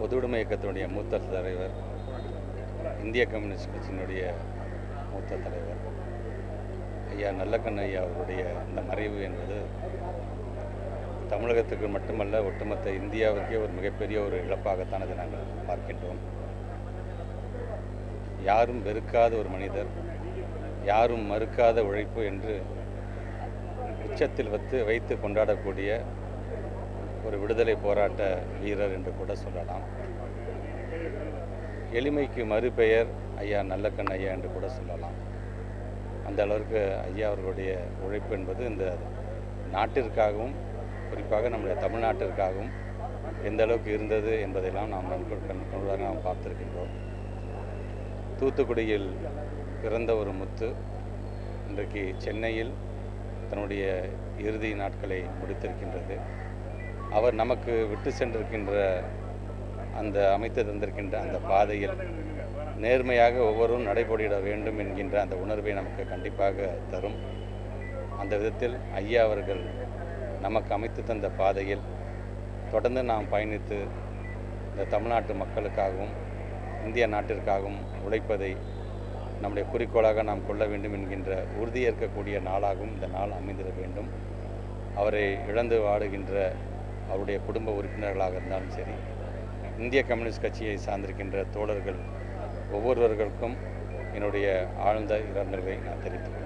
பொதுவுடைமை இயக்கத்தினுடைய மூத்த தலைவர், இந்திய கம்யூனிஸ்ட் கட்சியினுடைய மூத்த தலைவர் ஐயா நல்லக்கண்ணு ஐயா அவருடைய இந்த மறைவு என்பது தமிழகத்துக்கு மட்டுமல்ல, ஒட்டுமொத்த இந்தியாவுக்கே ஒரு மிகப்பெரிய ஒரு இழப்பாகத்தான் அதை நாங்கள் பார்க்கின்றோம். யாரும் வெறுக்காத ஒரு மனிதர், யாரும் மறுக்காத உழைப்பு என்று உச்சத்தில் வைத்து கொண்டாடக்கூடிய ஒரு விடுதலை போராட்ட வீரர் என்று கூட சொல்லலாம். எளிமைக்கு மறுபெயர் ஐயா நல்லக்கண் ஐயா என்று கூட சொல்லலாம். அந்த அளவிற்கு ஐயா அவர்களுடைய உழைப்பு என்பது இந்த நாட்டிற்காகவும், குறிப்பாக நம்முடைய தமிழ்நாட்டிற்காகவும் எந்த அளவுக்கு இருந்தது என்பதையெல்லாம் நாம் கண்கூடாக நாம் பார்த்திருக்கின்றோம். தூத்துக்குடியில் பிறந்த ஒரு முத்து இன்றைக்கு சென்னையில் தன்னுடைய இறுதி நாட்களை முடித்திருக்கின்றது. அவர் நமக்கு விட்டு சென்றிருக்கின்ற அந்த அமைத்து தந்திருக்கின்ற அந்த பாதையில் நேர்மையாக ஒவ்வொருவரும் நடைபெறிட வேண்டும் என்கின்ற அந்த உணர்வை நமக்கு கண்டிப்பாக தரும். அந்த விதத்தில் ஐயா அவர்கள் நமக்கு அமைத்து தந்த பாதையில் தொடர்ந்து நாம் பயணித்து இந்த தமிழ்நாட்டு மக்களுக்காகவும் இந்திய நாட்டிற்காகவும் உழைப்பதை நம்முடைய குறிக்கோளாக நாம் கொள்ள வேண்டும் என்கின்ற உறுதியேற்கக்கூடிய நாளாகவும் இந்த நாள் அமைந்திட வேண்டும். அவரை இழந்து வாடுகின்ற அவருடைய குடும்ப உறுப்பினர்களாக இருந்தாலும் சரி, இந்திய கம்யூனிஸ்ட் கட்சியை சார்ந்திருக்கின்ற தோழர்கள் ஒவ்வொருவர்களுக்கும் என்னுடைய ஆழ்ந்த இரங்கலை நான் தெரிவித்துள்ளேன்.